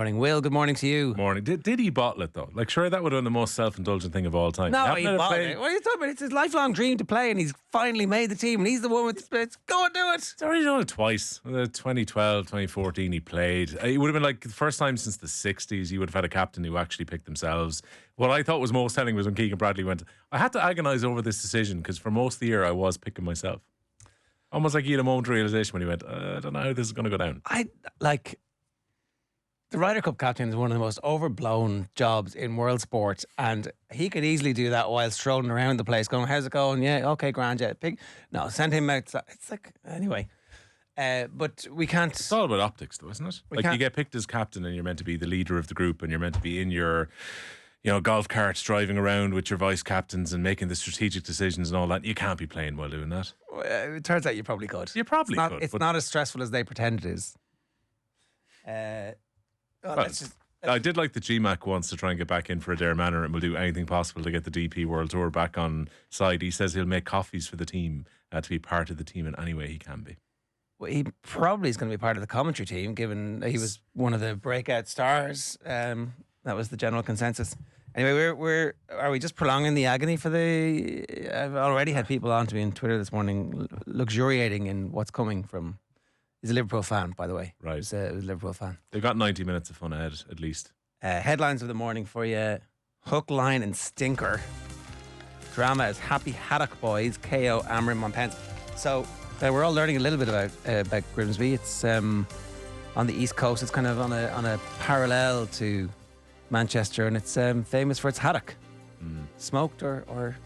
Morning, Will. Good morning to you. Morning. Did he bottle it though? Like, sure, that would have been the most self-indulgent thing of all time. No, he bottled it. What are you talking about? It's his lifelong dream to play, and he's finally made the team, and he's the one with the spirits. Go and do it. He's already done it twice. 2012, 2014 he played. It would have been like the first time since the 60s you would have had a captain who actually picked themselves. What I thought was most telling was when Keegan Bradley went, I had to agonise over this decision because for most of the year I was picking myself. Almost like he had a moment of realisation when he went, I don't know how this is going to go down. The Ryder Cup captain is one of the most overblown jobs in world sport, and he could easily do that while strolling around the place going, how's it going? Yeah, okay, grand, yeah. No, send him out. It's like, anyway. But we can't... It's all about optics though, isn't it? Like, you get picked as captain and you're meant to be the leader of the group and you're meant to be in your, golf carts driving around with your vice captains and making the strategic decisions and all that. You can't be playing while doing that. It turns out you probably could. You probably could. It's not as stressful as they pretend it is. I did like the GMAC wants to try and get back in for Adair Manor and will do anything possible to get the DP World Tour back on side. He says he'll make coffees for the team to be part of the team in any way he can be. Well, he probably is going to be part of the commentary team, given he was one of the breakout stars. That was the general consensus. Anyway, are we just prolonging the agony for the... I've already had people on to me on Twitter this morning luxuriating in what's coming from... He's a Liverpool fan, by the way. Right. He's a Liverpool fan. They've got 90 minutes of fun ahead, at least. Headlines of the morning for you. Hook, line and stinker. Drama as Happy Haddock Boys KO Amorim on pens. So we're all learning a little bit about Grimsby. It's on the East Coast. It's kind of on a parallel to Manchester, and it's famous for its haddock. Smoked or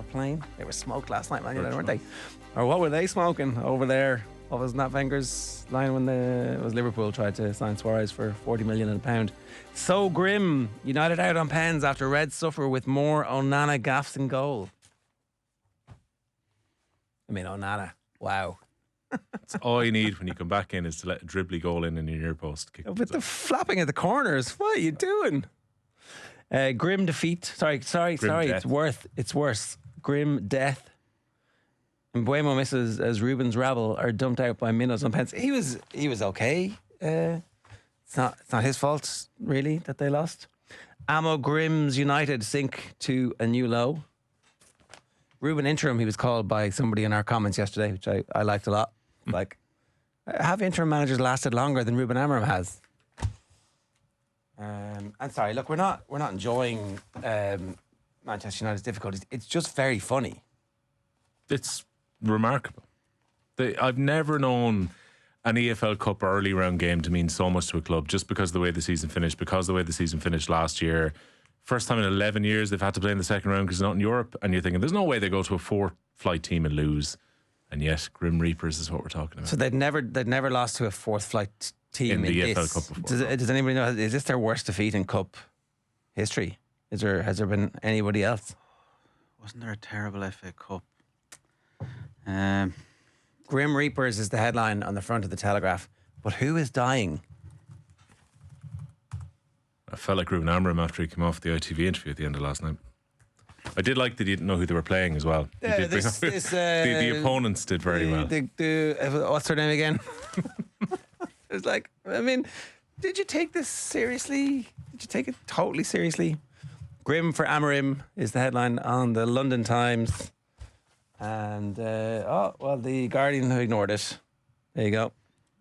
plain. They were smoked last night, man, weren't they? Or what were they smoking over there? What was Nat Wenger's line when it was Liverpool tried to sign Suarez for 40 million and a pound? So grim. United out on pens after Reds suffer with more Onana gaffes in goal. I mean, Onana. Wow. That's all you need when you come back in is to let a dribbly goal in your near post. But the flapping at the corners. What are you doing? Grim defeat. Sorry. Death. It's worse. Grim death. And Buemo misses as Ruben's rabble are dumped out by Minnows on pens. He was okay. It's not his fault really that they lost. Grim's United sink to a new low. Ruben interim, he was called by somebody in our comments yesterday, which I liked a lot. Like, have interim managers lasted longer than Ruben Amorim has? And sorry, look, we're not enjoying Manchester United's difficulties. It's just very funny. It's remarkable. I've never known an EFL Cup early round game to mean so much to a club just because of the way the season finished, last year. First time in 11 years they've had to play in the second round because it's not in Europe, and you're thinking there's no way they go to a fourth flight team and lose, and yet Grim Reapers is what we're talking about. So they'd never lost to a fourth flight team in the EFL this. Cup before. Does anybody know, is this their worst defeat in Cup history? Has there been anybody else? Wasn't there a terrible FA Cup? Grim Reapers is the headline on the front of the Telegraph. But who is dying? I felt like Ruben Amorim after he came off the ITV interview at the end of last night. I did like that he didn't know who they were playing as well. Yeah, the opponents did very well. What's her name again? It's like, I mean, did you take this seriously? Did you take it totally seriously? Grim for Amorim is the headline on the London Times. And, the Guardian ignored it. There you go.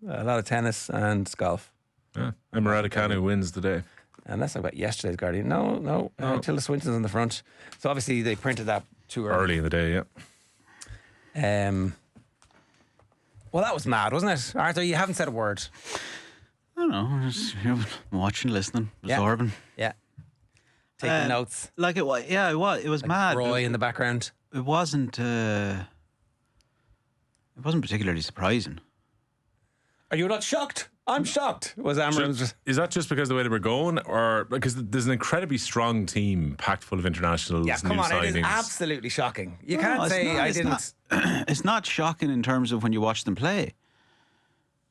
A lot of tennis and golf. Yeah. Emma Raducanu wins the day. And let's talk about yesterday's Guardian. No. Tilda Swinton's on the front. So obviously they printed that too early in the day, yeah. Well, that was mad, wasn't it? Arthur, you haven't said a word. I don't know. Just watching, listening, absorbing. Yeah. Taking notes. Like it was. Yeah, it was. It was mad. Roy in the background. It wasn't particularly surprising. Are you not shocked? I'm shocked. Was Amorim's... Is that just because of the way they were going, or because there's an incredibly strong team packed full of internationals? Yeah, come on, signings. It is absolutely shocking. You can't say I didn't. It's not shocking in terms of when you watch them play.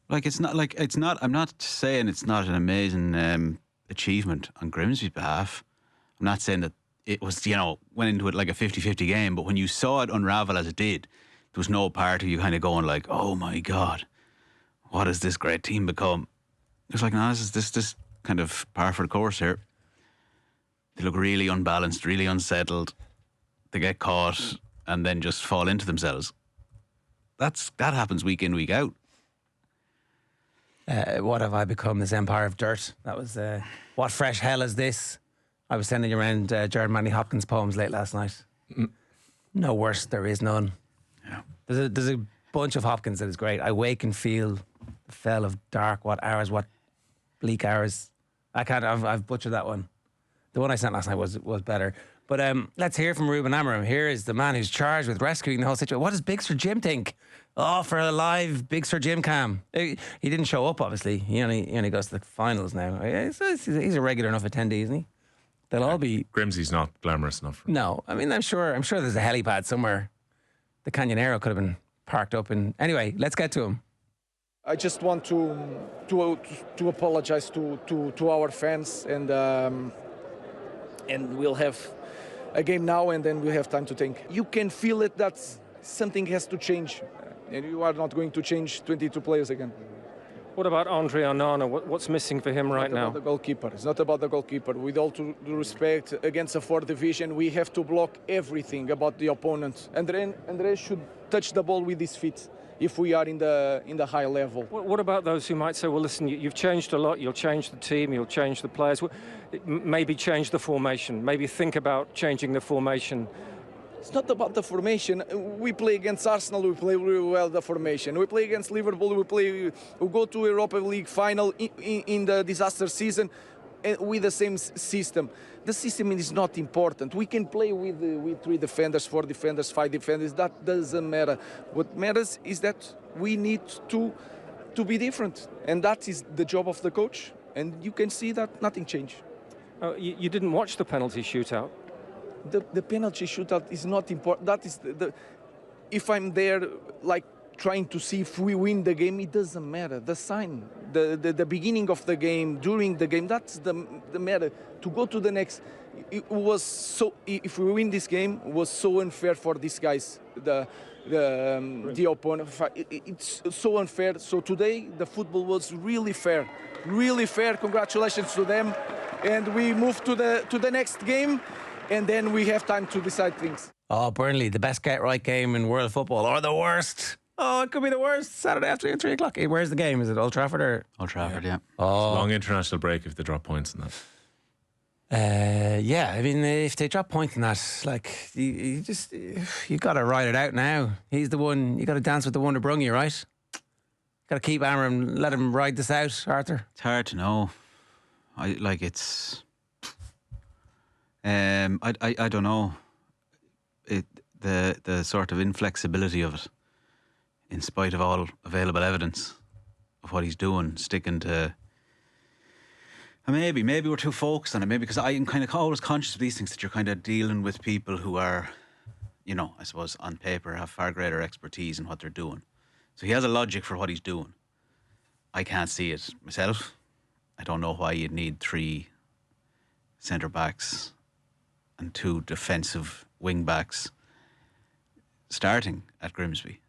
I'm not saying it's not an amazing achievement on Grimsby's behalf. I'm not saying that it was, went into it like a 50-50 game, but when you saw it unravel as it did, there was no part of you kind of going like, oh my God, what has this great team become? It's like, no, this kind of par for the course here. They look really unbalanced, really unsettled. They get caught and then just fall into themselves. That happens week in, week out. What have I become? This empire of dirt. That was what fresh hell is this? I was sending you around Jared Manley Hopkins poems late last night. No worse, there is none. Yeah. There's a bunch of Hopkins that is great. I wake and feel the fell of dark. What hours? What bleak hours? I can't. I've butchered that one. The one I sent last night was better. But let's hear from Ruben Amorim. Here is the man who's charged with rescuing the whole situation. What does Big Sir Jim think? Oh, for a live Big Sir Jim cam. He didn't show up, obviously. He only goes to the finals now. He's a regular enough attendee, isn't he? They'll all be. Grimsby's not glamorous enough. No, I mean I'm sure there's a helipad somewhere. The Canyonero could have been parked up in. Anyway, let's get to him. I just want to apologize to our fans, and we'll have a game now, and then we have time to think. You can feel it that something has to change, and you are not going to change 22 players again. What about Andre Onana? What's missing for him right now? About the goalkeeper. It's not about the goalkeeper. With all due respect, against the 4th division, we have to block everything about the opponent. Andre should touch the ball with his feet if we are in the high level. What about those who might say, well, listen, you've changed a lot, you'll change the team, you'll change the players, maybe change the formation, maybe think about changing the formation. It's not about the formation. We play against Arsenal, we play really well the formation. We play against Liverpool, we go to Europa League final in the disaster season with the same system. The system is not important. We can play with 3 defenders, 4 defenders, 5 defenders. That doesn't matter. What matters is that we need to be different. And that is the job of the coach. And you can see that nothing changed. You didn't watch the penalty shootout? The penalty shootout is not important. That is if I'm there, like trying to see if we win the game, it doesn't matter. The sign, the beginning of the game, during the game, that's the matter. To go to the next, it was so. If we win this game, it was so unfair for these guys. The opponent. It's so unfair. So today the football was really fair, really fair. Congratulations to them, and we move to the next game. And then we have time to decide things. Oh, Burnley, the best get-right game in world football, or the worst. Oh, it could be the worst. Saturday afternoon, 3 o'clock. Where's the game? Is it Old Trafford or? Old Trafford, yeah. Oh, Long international break if they drop points in that. yeah. I mean, if they drop points in that, like you got to ride it out now. He's the one. You got to dance with the one who brung you, right? Got to keep Amorim, let him ride this out, Arthur. It's hard to know. I don't know. The sort of inflexibility of it, in spite of all available evidence of what he's doing, sticking to. And maybe we're too focused on it. Maybe because I'm kind of always conscious of these things, that you're kind of dealing with people who are, I suppose on paper have far greater expertise in what they're doing. So he has a logic for what he's doing. I can't see it myself. I don't know why you'd need 3 centre backs and 2 defensive wing backs starting at Grimsby.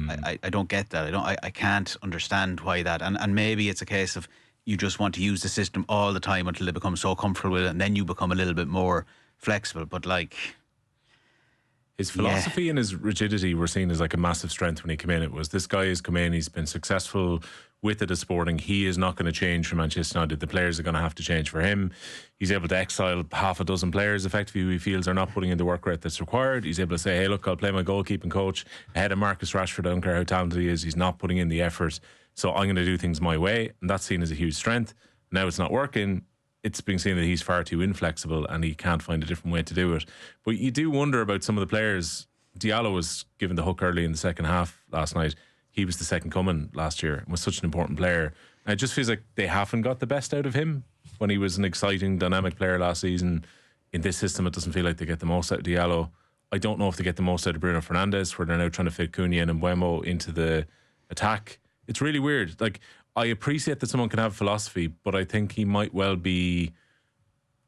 I don't get that. I can't understand why that. And maybe it's a case of you just want to use the system all the time until they become so comfortable with it, and then you become a little bit more flexible. But his philosophy and his rigidity were seen as like a massive strength when he came in. It was, this guy has come in, he's been successful with it as Sporting. He is not going to change for Manchester United. The players are going to have to change for him. He's able to exile half a dozen players effectively who he feels are not putting in the work rate that's required. He's able to say, hey, look, I'll play my goalkeeping coach ahead of Marcus Rashford. I don't care how talented he is. He's not putting in the effort. So I'm going to do things my way. And that's seen as a huge strength. Now it's not working. It's being seen that he's far too inflexible and he can't find a different way to do it. But you do wonder about some of the players. Diallo was given the hook early in the second half last night. He was the second coming last year and was such an important player. And it just feels like they haven't got the best out of him when he was an exciting, dynamic player last season. In this system, it doesn't feel like they get the most out of Diallo. I don't know if they get the most out of Bruno Fernandes, where they're now trying to fit Cunha and Mbeumo into the attack. It's really weird. Like, I appreciate that someone can have philosophy, but I think he might well be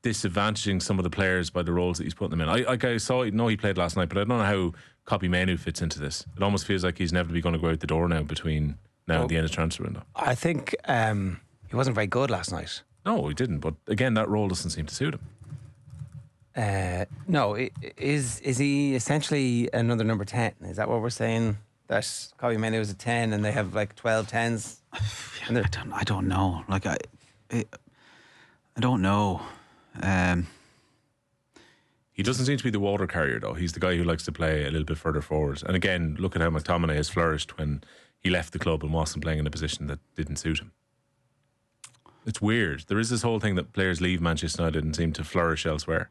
disadvantaging some of the players by the roles that he's putting them in. I saw, he played last night, but I don't know how Copy Manu fits into this. It almost feels like he's inevitably going to go out the door now between now and the end of the transfer window. I think he wasn't very good last night. No, he didn't. But again, that role doesn't seem to suit him. No, is he essentially another number 10? Is that what we're saying? That Kobe Mainoo was a 10 and they have like 12 10s? I don't know. Like I don't know. He doesn't seem to be the water carrier, though. He's the guy who likes to play a little bit further forward. And again, look at how McTominay has flourished when he left the club and wasn't playing in a position that didn't suit him. It's weird. There is this whole thing that players leave Manchester United and seem to flourish elsewhere,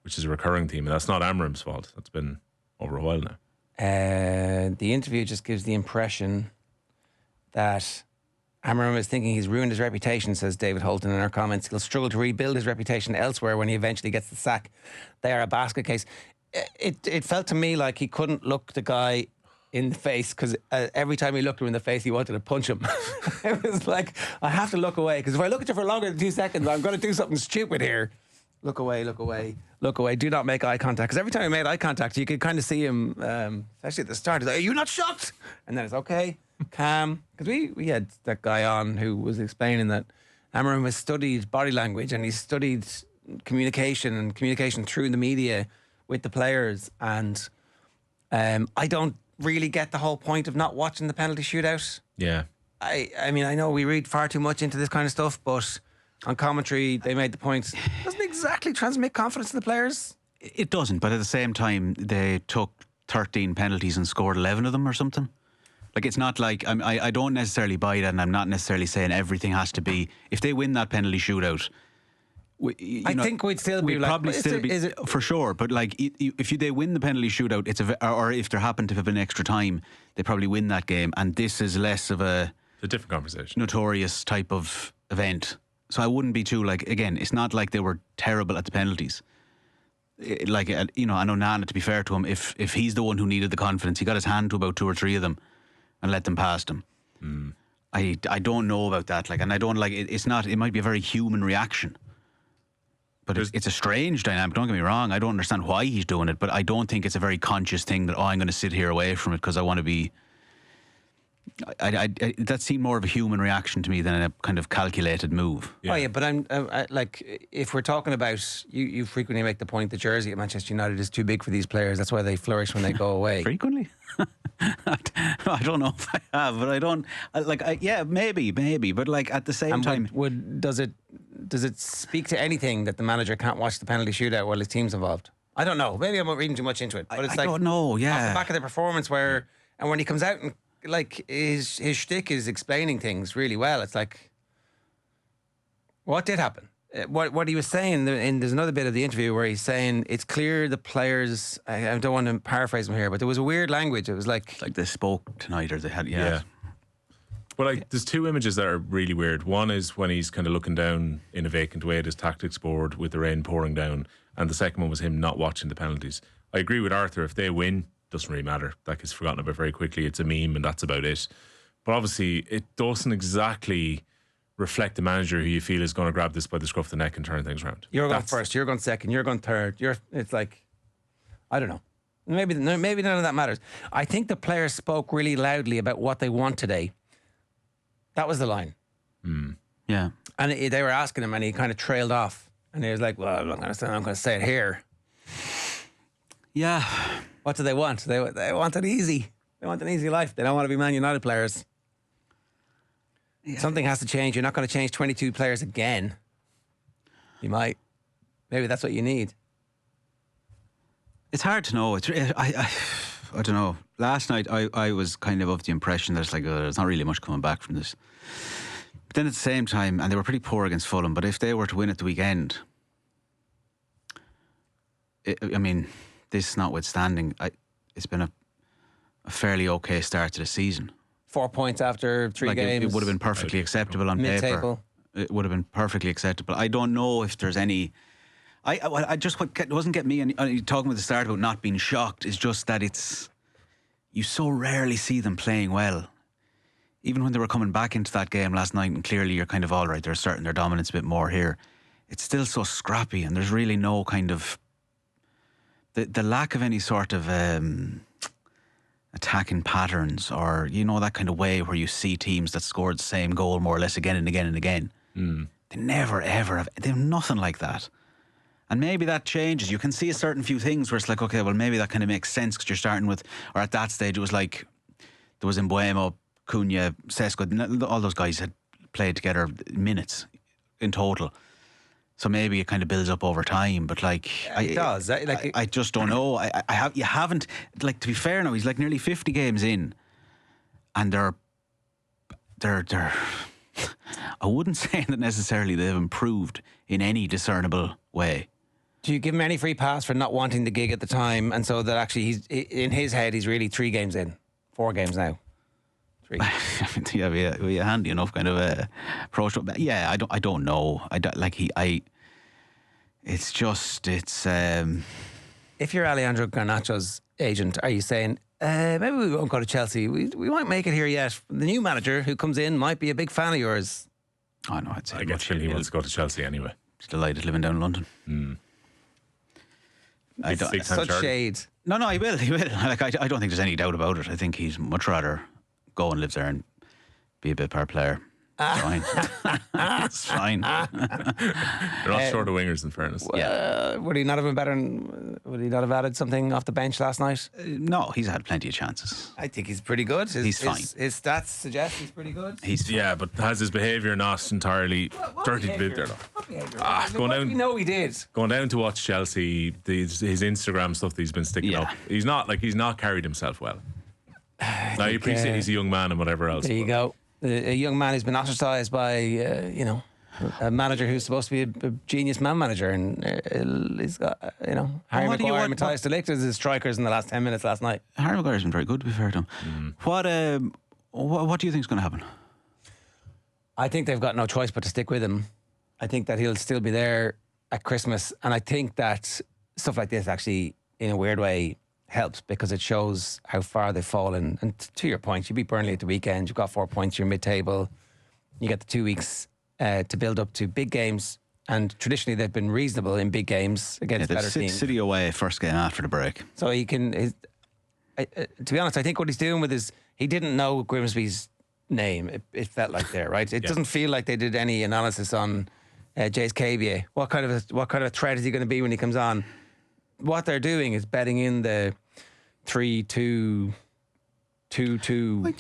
which is a recurring theme. And that's not Amorim's fault. That's been over a while now. The interview just gives the impression that Amorim is thinking he's ruined his reputation, says David Holton in our comments. He'll struggle to rebuild his reputation elsewhere when he eventually gets the sack. They are a basket case. It felt to me like he couldn't look the guy in the face because every time he looked him in the face, he wanted to punch him. It was like, I have to look away because if I look at you for longer than 2 seconds, I'm going to do something stupid here. Look away, look away, look away. Do not make eye contact. Because every time he made eye contact, you could kind of see him, especially at the start. He's like, are you not shocked? And then it's okay, calm. Because we had that guy on who was explaining that Amorim has studied body language and he's studied communication and communication through the media with the players. And I don't really get the whole point of not watching the penalty shootout. Yeah. I mean, I know we read far too much into this kind of stuff, but on commentary, they made the point. Doesn't exactly transmit confidence to the players. It doesn't, but at the same time, they took 13 penalties and scored 11 of them or something. Like, it's not like I don't necessarily buy that, and I'm not necessarily saying everything has to be. If they win that penalty shootout, I think we'd still be like, probably still be is it for sure. But like, if they win the penalty shootout, or if there happened to have been extra time, they probably win that game. And this is less of a different conversation, notorious type of event. So I wouldn't be too like. Again, it's not like they were terrible at the penalties. Like, you know, I know Nana, to be fair to him, if he's the one who needed the confidence, he got his hand to about 2 or 3 of them and let them past him. I don't know about that. Like, and I don't like it. It's not. It might be a very human reaction. But it's a strange dynamic. Don't get me wrong. I don't understand why he's doing it, but I don't think it's a very conscious thing that, I'm going to sit here away from it because I want to be. That seemed more of a human reaction to me than a kind of calculated move. Yeah. Oh yeah, but I'm like, if we're talking about, you frequently make the point the jersey at Manchester United is too big for these players. That's why they flourish when they go away. Frequently? I don't know if I have, but I don't yeah, maybe, but like at the same time, does it speak to anything that the manager can't watch the penalty shootout while his team's involved? I don't know. Maybe I'm not reading too much into it, but it's I don't know. Yeah, off the back of the performance and when he comes out and like his shtick is explaining things really well. It's like, what did happen? What he was saying, and there's another bit of the interview where he's saying it's clear the players. I don't want to paraphrase him here, but there was a weird language. It was like they spoke tonight, or they had But like, there's 2 images that are really weird. One is when he's kind of looking down in a vacant way at his tactics board with the rain pouring down, and the second one was him not watching the penalties. I agree with Arthur. If they win, doesn't really matter. That gets forgotten about very quickly. It's a meme, and that's about it. But obviously, it doesn't exactly reflect the manager who you feel is going to grab this by the scruff of the neck and turn things around. You're going first, you're going second, you're going third. It's like, I don't know. Maybe none of that matters. I think the players spoke really loudly about what they want today. That was the line. Yeah. And they were asking him, and he kind of trailed off. And he was like, well, I'm going to say it here. Yeah. What do they want? They want it easy. They want an easy life. They don't want to be Man United players. Yeah. Something has to change. You're not going to change 22 players again. You might. Maybe that's what you need. It's hard to know. I don't know. Last night I was kind of the impression that it's like there's not really much coming back from this. But then at the same time, and they were pretty poor against Fulham, but if they were to win at the weekend, I mean, this notwithstanding, it's been a fairly okay start to the season. 4 points after 3 games. It would have been perfectly acceptable on mid-table. Paper. It would have been perfectly acceptable. I don't know if there's any. I just what doesn't get me. And talking at the start about not being shocked is just that you so rarely see them playing well. Even when they were coming back into that game last night, and clearly you're kind of all right. They're asserting their dominance a bit more here. It's still so scrappy, and there's really no kind of the lack of any sort of attacking patterns, or that kind of way where you see teams that scored the same goal more or less again and again and again. They never ever have. They have nothing like that. And maybe that changes. You can see a certain few things where it's like, okay, well, maybe that kind of makes sense because you're starting with, or at that stage, it was like, there was Mbuemo, Cunha, Sesko, all those guys had played together minutes in total. So maybe it kind of builds up over time, but like it does. I just don't know. You haven't, like, to be fair now, he's like nearly 50 games in, and they're I wouldn't say that necessarily they've improved in any discernible way. Do you give him any free pass for not wanting the gig at the time, and so that actually he's in his head he's really 3 games in, 4 games now? 3. Yeah, be a handy enough kind of approach. Yeah, I don't know. It's just. If you're Alejandro Garnacho's agent, are you saying maybe we won't go to Chelsea? We might make it here yet. The new manager who comes in might be a big fan of yours. Oh no, I'd say. I guess he wants to go to Chelsea anyway. He's delighted living down in London. I don't. Such shade. No, he will. Like I don't think there's any doubt about it. I think he's much rather go and live there and be a bit part player. It's fine. It's fine. They're not short of wingers, in fairness. Would he not have been better? Would he not have added something off the bench last night? No, he's had plenty of chances. I think he's pretty good. He's fine. His stats suggest he's pretty good. But has his behaviour not entirely dirty to bit there? We know he did. Going down to watch Chelsea, his Instagram stuff that he's been sticking up. He's not carried himself well. Now you appreciate he's a young man and whatever else. There you go. A young man who's been ostracised by, a manager who's supposed to be a genius man manager, and he's got, Harry Maguire and Matthias de Ligt as his strikers in the last 10 minutes last night. Harry Maguire's been very good, to be fair to him. What do you think is going to happen? I think they've got no choice but to stick with him. I think that he'll still be there at Christmas, and I think that stuff like this actually, in a weird way, helps because it shows how far they've fallen. And to your point, you beat Burnley at the weekend, you've got 4 points, you're mid-table, you get the 2 weeks to build up to big games, and traditionally they've been reasonable in big games against better teams. City away, first game after the break. So he can, to be honest, I think what he's doing with he didn't know Grimsby's name. It felt like there, right? It doesn't feel like they did any analysis on Jace Cabier. What kind of a threat is he going to be when he comes on? What they're doing is betting in the 3-2-2-2-1.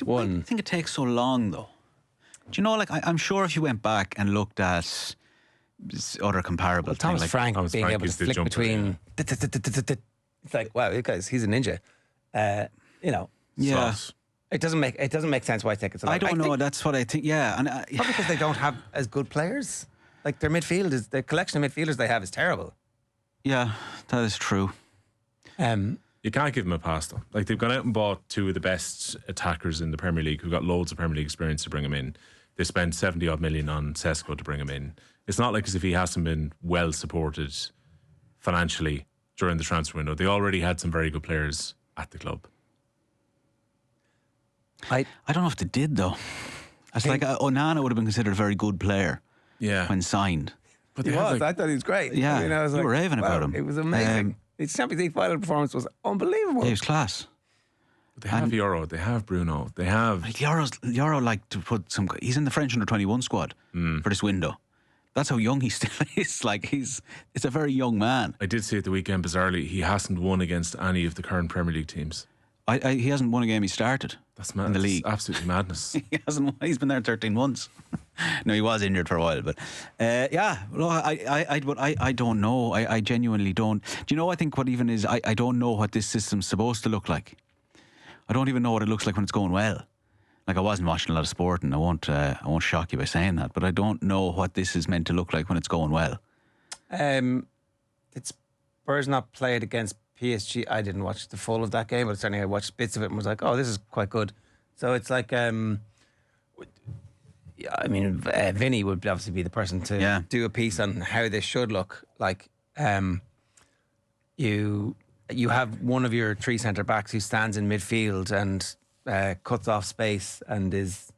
Why do you think it takes so long, though? Do you know, like, I'm sure if you went back and looked at other comparable things, Thomas Frank being able to flick between, it's like, wow, he's a ninja. Yeah. It doesn't make sense why it's taking so long. I don't know. That's what I think. Yeah, and probably because they don't have as good players. Like their midfield the collection of midfielders they have is terrible. Yeah, that is true. You can't give them a pass though. Like they've gone out and bought 2 of the best attackers in the Premier League who've got loads of Premier League experience to bring them in. They spent 70 odd million on Sesko to bring him in. It's not like as if he hasn't been well supported financially during the transfer window. They already had some very good players at the club. I don't know if they did though. It's like Onana would have been considered a very good player when signed. But I thought he was great. Yeah, I was you were raving about him. It was amazing. His Champions League final performance was unbelievable. Yeah, he was class. They have Euro, they have Bruno, they have... Euro like to put some... He's in the French under-21 squad for this window. That's how young he still is. Like, it's a very young man. I did see at the weekend, bizarrely, he hasn't won against any of the current Premier League teams. He hasn't won a game he started. That's mad. In the league. That's absolutely madness. He hasn't. He's been there 13 months. No, he was injured for a while, but I don't know. I genuinely don't. Do you know? I think what even is I don't know what this system's supposed to look like. I don't even know what it looks like when it's going well. Like I wasn't watching a lot of sport, and I won't shock you by saying that, but I don't know what this is meant to look like when it's going well. It's Spurs not played against PSG. I didn't watch the full of that game, but certainly I watched bits of it and was like, oh, this is quite good. So it's like, Vinny would obviously be the person to do a piece on how this should look. Like, you have one of your 3 centre backs who stands in midfield and cuts off space and is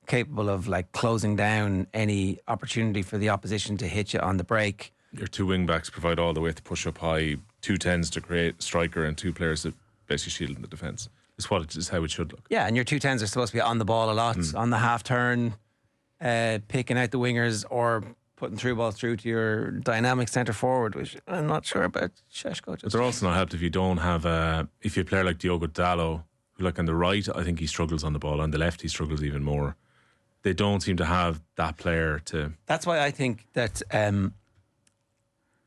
capable of like closing down any opportunity for the opposition to hit you on the break. Your 2 wing backs provide all the way to push up high, 2 10s to create striker, and 2 players that basically shield in the defence. It's how it should look. Yeah, and your 2 10s are supposed to be on the ball a lot, on the half turn, picking out the wingers or putting through balls through to your dynamic centre forward, which I'm not sure about Sheshko. But they're also not helped if you don't have if you play like Diogo Dalot, who like on the right, I think he struggles on the ball. On the left, he struggles even more. They don't seem to have that player to. That's why I think that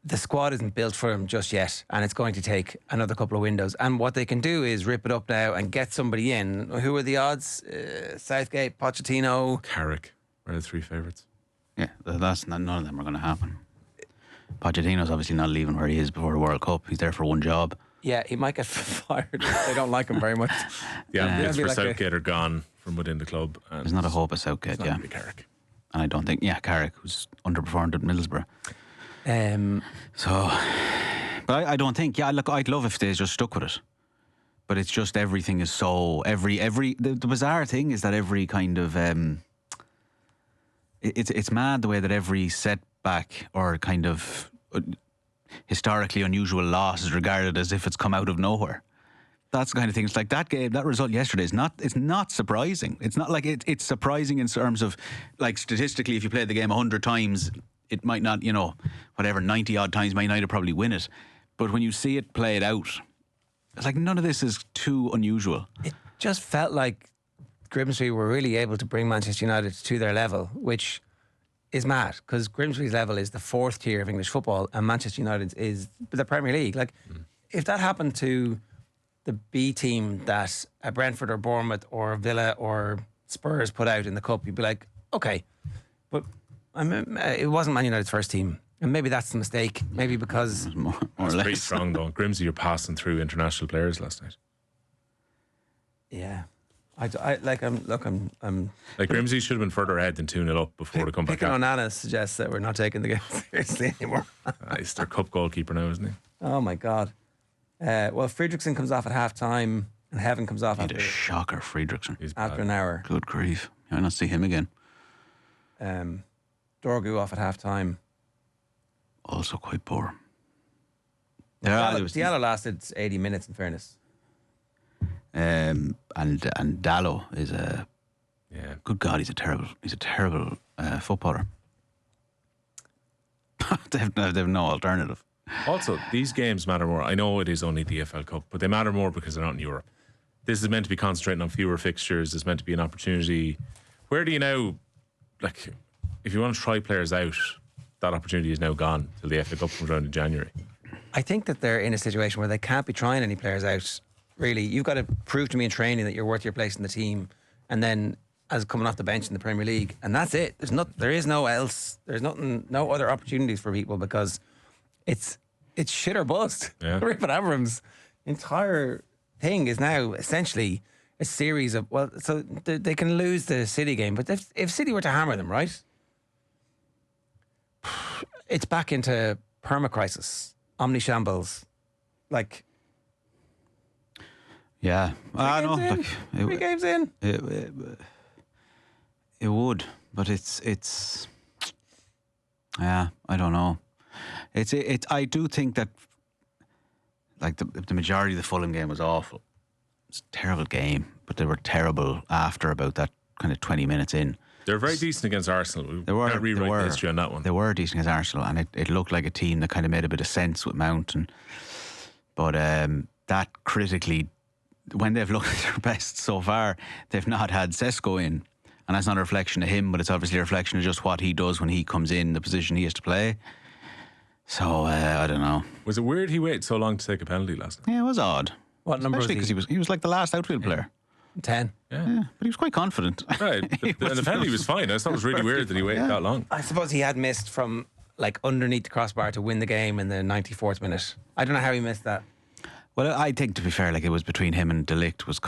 the squad isn't built for him just yet, and it's going to take another couple of windows. And what they can do is rip it up now and get somebody in. Who are the odds? Southgate, Pochettino, Carrick are the three favourites. Yeah, that's none of them are going to happen. Pochettino's obviously not leaving where he is before the World Cup. He's there for one job. Yeah, he might get fired. They don't like him very much. The ambitions for like Southgate are gone from within the club. And There's not a hope of Southgate, it's not gonna be Carrick. And I don't think, Carrick, who's underperformed at Middlesbrough. But I don't think, look, I'd love if they just stuck with it. But it's just everything is so, the bizarre thing is that every kind of, it's mad the way that every setback or kind of historically unusual loss is regarded as if it's come out of nowhere. That's the kind of thing. It's like that game, that result yesterday it's not surprising. It's not like it's surprising in terms of, like, statistically, if you played the game 100 times, it might not, 90 odd times, Man United probably win it. But when you see it played out, it's like none of this is too unusual. It just felt like Grimsby were really able to bring Manchester United to their level, which is mad, because Grimsby's level is the 4th tier of English football and Manchester United is the Premier League. Like, if that happened to the B team that a Brentford or Bournemouth or Villa or Spurs put out in the Cup, you'd be like, okay. But it wasn't Man United's first team. And maybe that's the mistake. Maybe because... More or It's less. pretty strong though. Grimsby are passing through international players last night. Yeah. I'm Like, Grimsby should have been further ahead than 2-0 up before they come back picking out. on Anna suggests that we're not taking the game seriously anymore. He's their cup goalkeeper now, isn't he? Oh my God. Well, Friedrichsen comes off at half time and Heaven comes off Need a shocker, Friedrichsen. He's after bad. an hour. Good grief. I might not see him again. Dorgu off at half time. Also quite poor. Diallo lasted 80 minutes, in fairness. And Dallo is a... Yeah. Good God, he's a terrible footballer. they have no alternative. Also, these games matter more. I know it is only the EFL Cup, but they matter more because they're not in Europe. This is meant to be concentrating on fewer fixtures. It's meant to be an opportunity. Where do you now, like, if you want to try players out, that opportunity is now gone till the FA Cup comes around in January. I think that they're in a situation where they can't be trying any players out. Really, you've got to prove to me in training that you're worth your place in the team, and then as coming off the bench in the Premier League, and that's it. There is no else. There's nothing, no other opportunities for people because it's shit or bust. Yeah. Rupert Amorim's entire thing is now essentially a series of, well, so they can lose the City game, but if City were to hammer them, right, it's back into perma-crisis, omni-shambles, like... Yeah. Three games in. It would, but it's yeah, I don't know. I do think that, like, the majority of the Fulham game was awful. It's a terrible game, but they were terrible after about that kind of 20 minutes in. They're very decent against Arsenal. They were. Can't rewrite the history on that one. They were decent against Arsenal, and it looked like a team that kind of made a bit of sense with Mount. But that critically, when they've looked at their best so far, they've not had Sesko in. And that's not a reflection of him, but it's obviously a reflection of just what he does when he comes in, the position he has to play. So, I don't know. Was it weird he waited so long to take a penalty last night? Yeah, it was odd. What number was Especially he? because he was like the last outfield player. 10. Yeah, but he was quite confident. Right. And the penalty was fine. I thought it was really weird that he waited that long. I suppose he had missed from, like, underneath the crossbar to win the game in the 94th minute. I don't know how he missed that. Well, I think, to be fair, like, it was between him and De Ligt was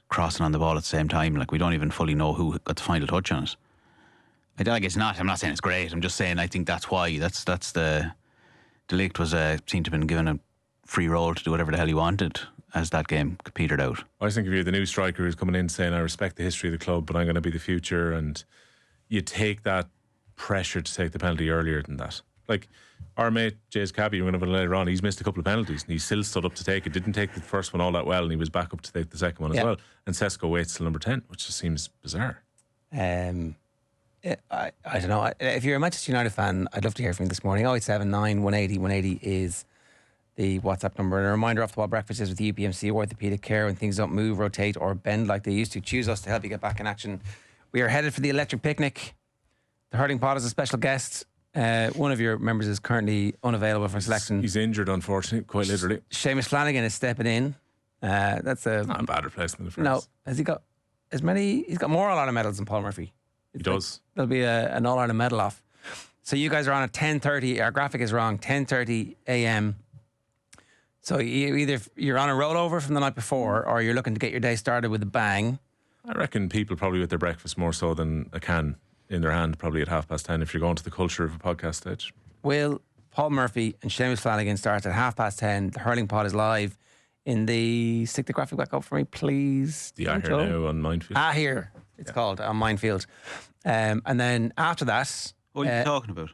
crossing on the ball at the same time. Like, we don't even fully know who got the final touch on it. Like, it's not. I'm not saying it's great. I'm just saying I think that's why. That's the De Ligt was seemed to have been given a free roll to do whatever the hell he wanted as that game petered out. I think if you're the new striker who's coming in saying, I respect the history of the club, but I'm going to be the future, and you take that pressure to take the penalty earlier than that. Like, our mate Jay's Cabby, we're going to have it later on, he's missed a couple of penalties and he still stood up to take it. Didn't take the first one all that well, and he was back up to take the second one as well. And Sesko waits till number 10, which just seems bizarre. It I don't know. If you're a Manchester United fan, I'd love to hear from you this morning. 0879 180 180 is the WhatsApp number. And a reminder, Off the Ball Breakfast is with the UPMC Orthopaedic Care. When things don't move, rotate or bend like they used to, choose us to help you get back in action. We are headed for the electric picnic. The Hurling Pod is a special guest. One of your members is currently unavailable for selection. He's injured, unfortunately, quite literally. Seamus Flanagan is stepping in. That's not a bad replacement for No. us. Has he got as many? He's got more All-Ireland medals than Paul Murphy. He does. There'll be an All-Ireland medal off. So you guys are on at 10:30. Our graphic is wrong. 10:30 a.m. So either you're on a rollover from the night before, or you're looking to get your day started with a bang. I reckon people probably with their breakfast more so than a can in their hand, probably at 10:30 if you're going to the culture of a podcast stage. Will Paul Murphy and Seamus Flanagan start at 10:30. The Hurling Pod is live in the... Stick the graphic back up for me, please. The Here Now on Minefield. Here. It's called on Minefield. And then after that... What are you talking about?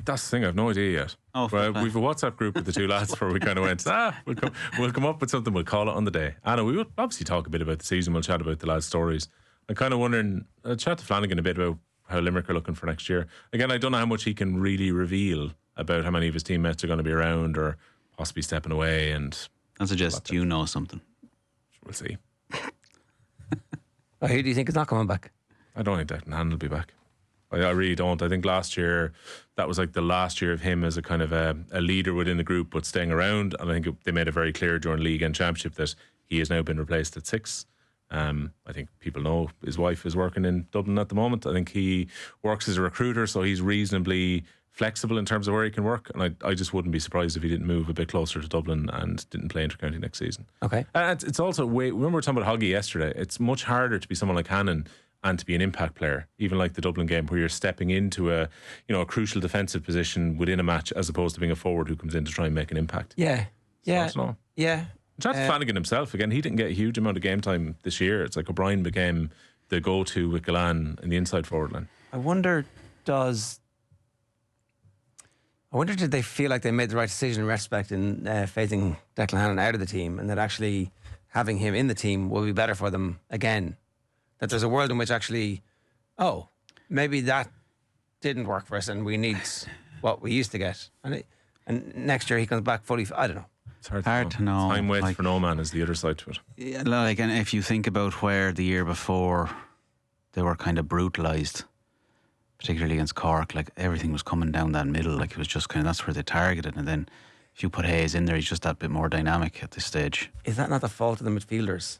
That's the thing, I've no idea yet. Oh, well, we've a WhatsApp group with the two lads where we kind of went, we'll come up with something, we'll call it on the day. Anna, we will obviously talk a bit about the season, we'll chat about the lads' stories. I'm kind of wondering, I'll chat to Flanagan a bit about how Limerick are looking for next year. Again, I don't know how much he can really reveal about how many of his teammates are going to be around or possibly stepping away. And I suggest you know something. We'll see. Who do you think is not coming back? I don't think Declan Hannon will be back. I really don't. I think last year, that was like the last year of him as a kind of a leader within the group, but staying around. And I think they made it very clear during League and Championship that he has now been replaced at 6. I think people know his wife is working in Dublin at the moment. I think he works as a recruiter, so he's reasonably flexible in terms of where he can work. And I just wouldn't be surprised if he didn't move a bit closer to Dublin and didn't play intercounty next season. Okay. And it's also, when we were talking about Hoggy yesterday, it's much harder to be someone like Hannon and to be an impact player, even like the Dublin game where you're stepping into a crucial defensive position within a match as opposed to being a forward who comes in to try and make an impact. Yeah. Yeah. So yeah. Chat to Flanagan himself, again, he didn't get a huge amount of game time this year. It's like O'Brien became the go-to with Galan in the inside forward line. I wonder did they feel like they made the right decision in retrospect in phasing Declan Hannon out of the team, and that actually having him in the team will be better for them again? That there's a world in which actually, maybe that didn't work for us and we need what we used to get. And next year he comes back fully, I don't know. It's hard to know. Time waits for no man is the other side to it. Yeah, and if you think about where the year before they were kind of brutalised, particularly against Cork, like everything was coming down that middle, like it was just kind of, that's where they targeted. And then if you put Hayes in there, he's just that bit more dynamic at this stage. Is that not the fault of the midfielders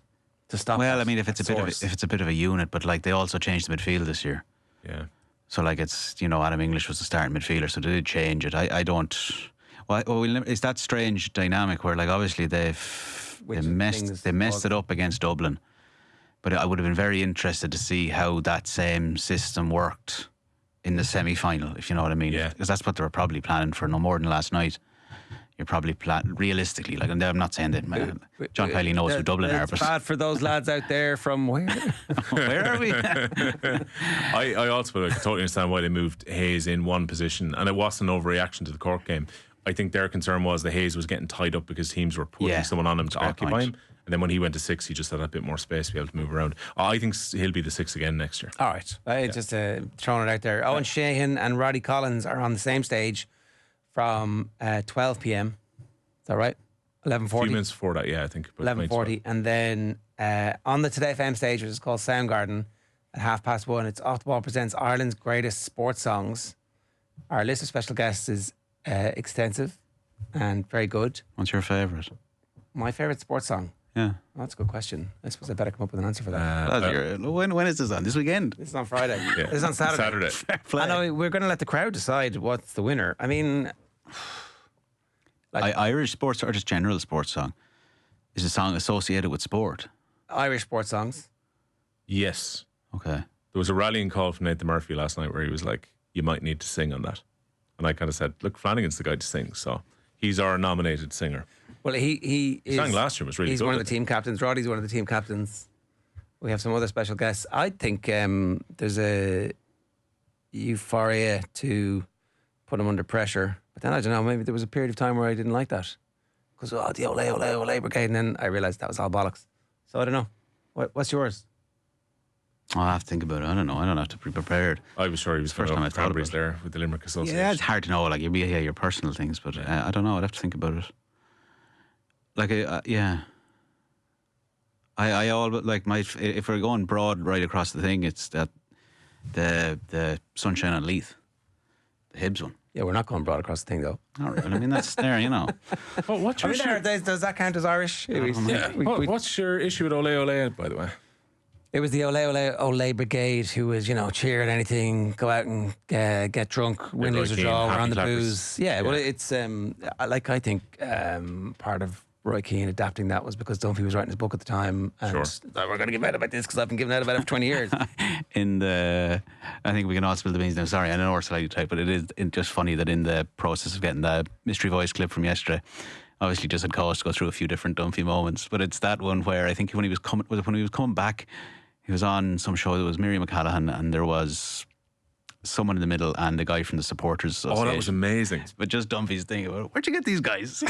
to stop? Well, I mean, if it's a bit of a unit, but like they also changed the midfield this year. Yeah. So like it's, Adam English was the starting midfielder, so they did change it. I don't. It's that strange dynamic where like obviously they messed it up against Dublin, but I would have been very interested to see how that same system worked in the semi-final, if you know what I mean. Yeah. Because that's what they were probably planning for no more than last night. You're probably realistically, like, and I'm not saying that John Kelly knows who Dublin are, but bad for those lads out there from where? Where are we? I also totally understand why they moved Hayes in one position, and it wasn't an overreaction to the Cork game. I think their concern was that Hayes was getting tied up because teams were putting someone on him to occupy him. And then when he went to 6, he just had a bit more space to be able to move around. I think he'll be the 6 again next year. All right. Just throwing it out there. Owen Sheehan and Roddy Collins are on the same stage from 12 p.m. Is that right? 11:40. A few minutes before that, I think. 11:40. And then on the Today FM stage, which is called Soundgarden, at 1:30, it's Off the Ball presents Ireland's greatest sports songs. Our list of special guests is extensive and very good. What's your favourite? My favourite sports song? Yeah. Well, that's a good question. I suppose I better come up with an answer for that. When is this on? This weekend? This is on Friday. This is on Saturday. I know we're going to let the crowd decide what's the winner. I mean, Irish sports or just general sports song? Is a song associated with sport? Irish sports songs. Yes. Okay. There was a rallying call from Nathan Murphy last night where he was like, you might need to sing on that. And I kind of said, look, Flanagan's the guy to sing, so he's our nominated singer. Well, he sang last year, was really he's good. He's one of the team captains. Roddy's one of the team captains. We have some other special guests. I think there's a euphoria to put him under pressure. But then I don't know, maybe there was a period of time where I didn't like that. Because, the ole brigade. And then I realised that was all bollocks. So I don't know. What's yours? I'll have to think about it. I don't know. I don't have to be prepared. I was sure he was First first time time I thought about Cranberries it. there with the Limerick Association. Yeah, it's hard to know. Like, you'll be your personal things, but I don't know. I'd have to think about it. Like, yeah. I all like my. If we're going broad right across the thing, it's that the Sunshine on Leith, the Hibs one. Yeah, we're not going broad across the thing though. Not really. I mean, that's there, you know. Oh, what's I your mean, does that count as Irish? yeah. What's your issue with Ole Ole, by the way? It was the Ole Brigade who was, cheer at anything, go out and get drunk, win, lose or draw, we're on the booze. Yeah, well, it's I think part of Roy Keane adapting that was because Dunphy was writing his book at the time, and we're going to give out about this because I've been giving out about it for 20 years. I think we can all spill the beans now. Sorry, I know we're slightly tight, but it is just funny that in the process of getting the mystery voice clip from yesterday, obviously just had cause to go through a few different Dunphy moments, but it's that one where I think when he was coming back, he was on some show that was Miriam McCallaghan, and there was someone in the middle and a guy from the supporters association. Oh, that was amazing. But just Dunphy's thing about, where'd you get these guys?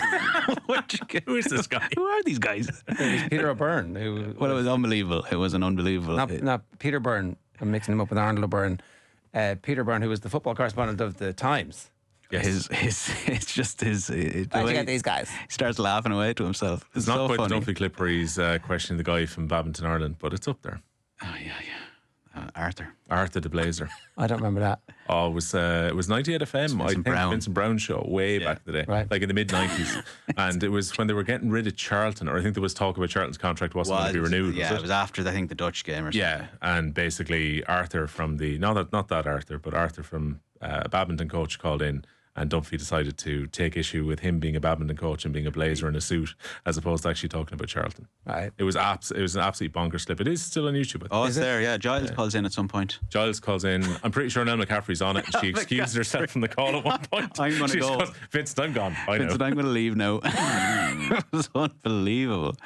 Who is this guy? Who are these guys? It was Peter O'Byrne. Well, it was unbelievable. It was an unbelievable. Not Peter Byrne. I'm mixing him up with Arnold O'Byrne. Peter Byrne, who was the football correspondent of the Times. Yes. It's just his. Where'd you get these guys? He starts laughing away to himself. It's not quite the Dunphy clip where he's questioning the guy from Badminton Ireland, but it's up there. Oh yeah. Arthur the Blazer. I don't remember that. Oh, it was 98 FM. I think Vincent Brown show way back in the day, right. like in the mid 90s, and it was when they were getting rid of Charlton, or I think there was talk about Charlton's contract wasn't going to be renewed. Yeah, it was after I think the Dutch game or something. Yeah, and basically Arthur from the not that Arthur, but Arthur from a badminton coach called in. And Dunphy decided to take issue with him being a badminton coach and being a blazer in a suit, as opposed to actually talking about Charlton. Right. It was an absolute bonkers clip. It is still on YouTube. Oh, it's there. Yeah, Giles calls in at some point. Giles calls in. I'm pretty sure Nell McCaffrey's on it. And she excused herself from the call at one point. I'm going to go. Goes, Vincent, I'm gone. Vincent, I'm going to leave now. It was unbelievable.